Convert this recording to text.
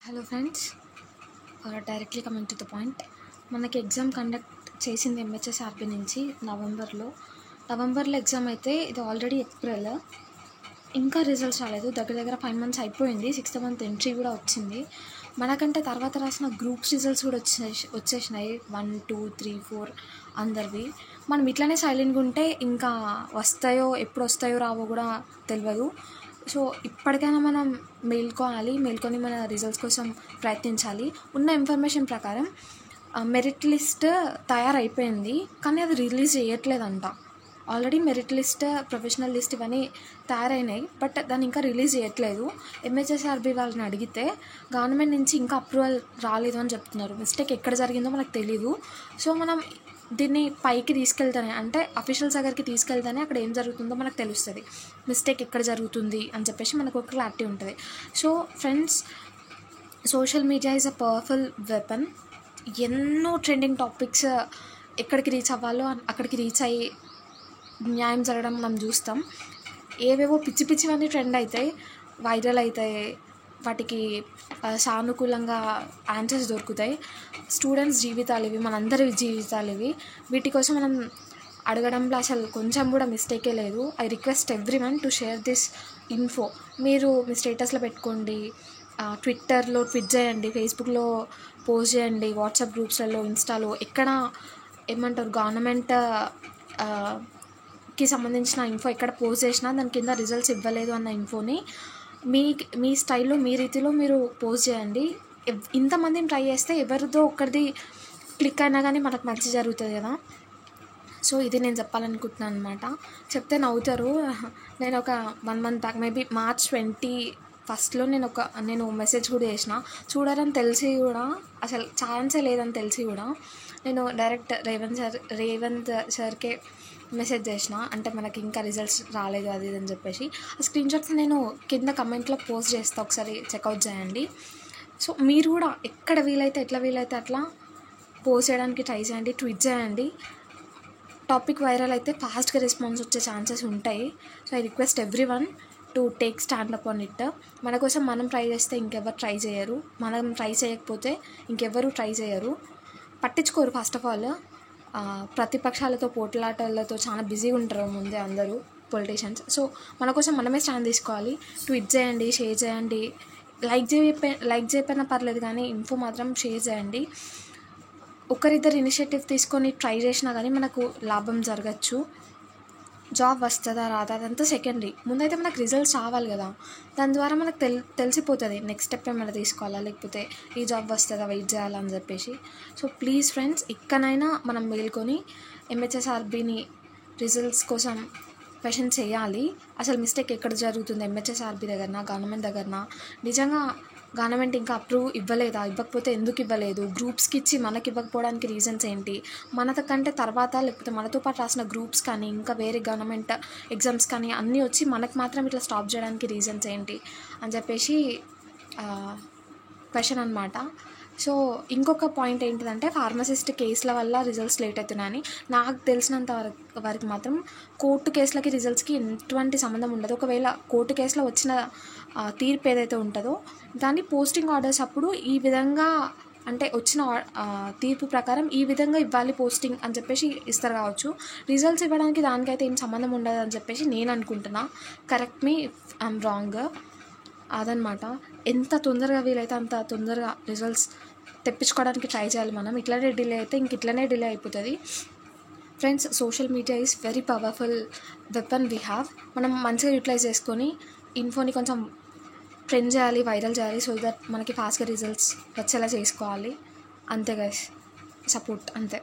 Hello friends, directly coming to the point. మనకి exam conduct చేసింది MHSRB నుంచి నవంబర్లో ఎగ్జామ్ అయితే ఇది ఆల్రెడీ ఏప్రిల్. ఇంకా రిజల్ట్స్ రాలేదు. దగ్గర 5 months అయిపోయింది. 6th month ఎంట్రీ కూడా వచ్చింది. మనకంటే తర్వాత రాసిన గ్రూప్స్ రిజల్ట్స్ కూడా వచ్చేసినాయి 1, 2, 3, 4 అందరివి. మనం ఇట్లనే సైలెంట్గా ఉంటే ఇంకా ఎప్పుడు వస్తాయో రావో కూడా తెలియదు. సో ఇప్పటికైనా మనం మేల్కొని మన రిజల్ట్స్ కోసం ప్రయత్నించాలి. ఉన్న ఇన్ఫర్మేషన్ ప్రకారం మెరిట్ లిస్ట్ తయారైపోయింది, కానీ అది రిలీజ్ చేయట్లేదంట. Already merit list, professional list ఇవన్నీ తయారైనాయి, బట్ దాన్ని ఇంకా రిలీజ్ చేయట్లేదు. ఎంహెచ్ఎస్ఆర్బి వాళ్ళని అడిగితే గవర్నమెంట్ నుంచి ఇంకా అప్రూవల్ రాలేదు అని చెప్తున్నారు. మిస్టేక్ ఎక్కడ జరిగిందో మనకు తెలీదు. సో మనం దీన్ని పైకి తీసుకెళ్తానే, అంటే అఫీషియల్స్ దగ్గరికి తీసుకెళ్తానే అక్కడ ఏం జరుగుతుందో మనకు తెలుస్తుంది. మిస్టేక్ ఎక్కడ జరుగుతుంది అని చెప్పేసి మనకు ఒక క్లారిటీ ఉంటుంది. So friends, social media is a powerful weapon. ఎన్నో ట్రెండింగ్ టాపిక్స్ ఎక్కడికి రీచ్ అవ్వాలో అక్కడికి రీచ్ అయ్యి న్యాయం జరగడం మనం చూస్తాం. ఏవేవో పిచ్చివన్నీ ట్రెండ్ అవుతాయి, వైరల్ అవుతాయి, వాటికి సానుకూలంగా ఆన్సర్స్ దొరుకుతాయి. స్టూడెంట్స్ జీవితాలు ఇవి, మనందరి జీవితాలు ఇవి. వీటి కోసం మనం అడగడంలో అసలు కొంచెం కూడా మిస్టేకే లేదు. I request everyone to share this info. మీరు మీ స్టేటస్లో పెట్టుకోండి, ట్విట్టర్లో ట్వీట్ చేయండి, ఫేస్బుక్లో పోస్ట్ చేయండి, వాట్సాప్ గ్రూప్స్లలో, ఇన్స్టాలో, ఎక్కడ గవర్నమెంట్ కి సంబంధించిన ఇన్ఫో ఎక్కడ పోస్ట్ చేసినా దాని కింద రిజల్ట్స్ ఇవ్వలేదు అన్న ఇన్ఫోని మీ స్టైల్లో, మీ రీతిలో మీరు పోస్ట్ చేయండి. ఇంతమందిని ట్రై చేస్తే ఎవరిదో ఒక్కరిది క్లిక్ అయినా కానీ మనకు మంచి జరుగుతుంది కదా. సో ఇది నేను చెప్పాలనుకుంటున్నాను అనమాట. చెప్తే నవ్వుతారు. నేను ఒక 1 month back, maybe March 21st నేను మెసేజ్ కూడా చేసిన. చూడాలని తెలిసి కూడా, అసలు ఛాన్సే లేదని తెలిసి కూడా నేను డైరెక్ట్ రేవంత్ సార్కే మెసేజ్ చేసిన. అంటే మనకి ఇంకా రిజల్ట్స్ రాలేదు అది అని చెప్పేసి. ఆ స్క్రీన్షాట్స్ నేను కింద కమెంట్లో పోస్ట్ చేస్తాను, ఒకసారి చెక్అవుట్ చేయండి. సో మీరు కూడా ఎట్లా వీలైతే అట్లా పోస్ట్ చేయడానికి ట్రై చేయండి, ట్వీట్ చేయండి. టాపిక్ వైరల్ అయితే ఫాస్ట్గా రెస్పాన్స్ వచ్చే ఛాన్సెస్ ఉంటాయి. So I request everyone to take stand up on it. మన కోసం మనం ట్రై చేస్తే ఇంకెవరు ట్రై చేయరు, మనం ట్రై చేయకపోతే ఇంకెవరు ట్రై చేయరు, పట్టించుకోరు. ఫస్ట్ ఆఫ్ ఆల్ ప్రతిపక్షాలతో పోట్లాటలతో చాలా బిజీగా ఉంటారు ముందే అందరూ పొలిటీషియన్స్. సో మన కోసం మనమే స్టాండ్ తీసుకోవాలి. ట్వీట్ చేయండి, షేర్ చేయండి, లైక్ చేయకపోయినా పర్లేదు, కానీ ఇన్ఫో మాత్రం షేర్ చేయండి. ఒకరిద్దరు ఇనిషియేటివ్ తీసుకొని ట్రై చేసినా కానీ మనకు లాభం జరగచ్చు. జాబ్ వస్తుందా రాదా అదంతా సెకండరీ. ముందైతే మనకు రిజల్ట్స్ రావాలి కదా, దాని ద్వారా మనకు తెలిసిపోతుంది నెక్స్ట్ స్టెప్ ఏమైనా తీసుకోవాలా, లేకపోతే ఈ జాబ్ వస్తుందా వెయిట్ చేయాలని చెప్పేసి. సో ప్లీజ్ ఫ్రెండ్స్, ఇక్కడైనా మనం మేల్కొని ఎంహెచ్ఎస్ఆర్బిని రిజల్ట్స్ కోసం క్వశ్చన్ చేయాలి. అసలు మిస్టేక్ ఎక్కడ జరుగుతుంది, ఎంహెచ్ఎస్ఆర్బి దగ్గరనా, గవర్నమెంట్ దగ్గరనా? నిజంగా గవర్నమెంట్ ఇంకా ఇవ్వలేదా? ఇవ్వకపోతే ఎందుకు ఇవ్వలేదు? గ్రూప్స్కి ఇచ్చి మనకి ఇవ్వకపోవడానికి రీజన్స్ ఏంటి? మనకంటే తర్వాత, లేకపోతే మనతో పాటు రాసిన గ్రూప్స్ కానీ ఇంకా వేరే గవర్నమెంట్ ఎగ్జామ్స్ కానీ అన్నీ వచ్చి మనకు మాత్రం ఇట్లా స్టాప్ చేయడానికి రీజన్స్ ఏంటి అని చెప్పేసి క్వశ్చన్ అనమాట. సో ఇంకొక పాయింట్ ఏంటిదంటే, ఫార్మసిస్ట్ కేసుల వల్ల రిజల్ట్స్ లేట్ అవుతున్నాయని. నాకు తెలిసినంత వరకు మాత్రం కోర్టు కేసులకి రిజల్ట్స్కి ఎటువంటి సంబంధం ఉండదు. ఒకవేళ కోర్టు కేసులో వచ్చిన తీర్పు ఏదైతే ఉంటుందో దాన్ని పోస్టింగ్ ఆర్డర్స్ అప్పుడు ఈ విధంగా, అంటే వచ్చిన తీర్పు ప్రకారం ఈ విధంగా ఇవ్వాలి పోస్టింగ్ అని చెప్పేసి ఇస్తారు కావచ్చు. రిజల్ట్స్ ఇవ్వడానికి దానికైతే ఏం సంబంధం ఉండదు అని చెప్పేసి నేను అనుకుంటున్నా. Correct me if I'm wrong. అదనమాట. ఎంత తొందరగా వీలైతే అంత తొందరగా రిజల్ట్స్ తెప్పించుకోవడానికి ట్రై చేయాలి మనం. ఇట్లనే డిలే అయితే ఇట్లనే డిలే అయిపోతుంది. Friends, social media is very powerful weapon we have. మనం మంచిగా యూటిలైజ్ చేసుకొని ఇన్ఫోని కొంచెం ట్రెండ్ చేయాలి, వైరల్ చేయాలి, సో దట్ మనకి ఫాస్ట్గా రిజల్ట్స్ వచ్చేలా చేసుకోవాలి. అంతే గైస్, సపోర్ట్ అంతే.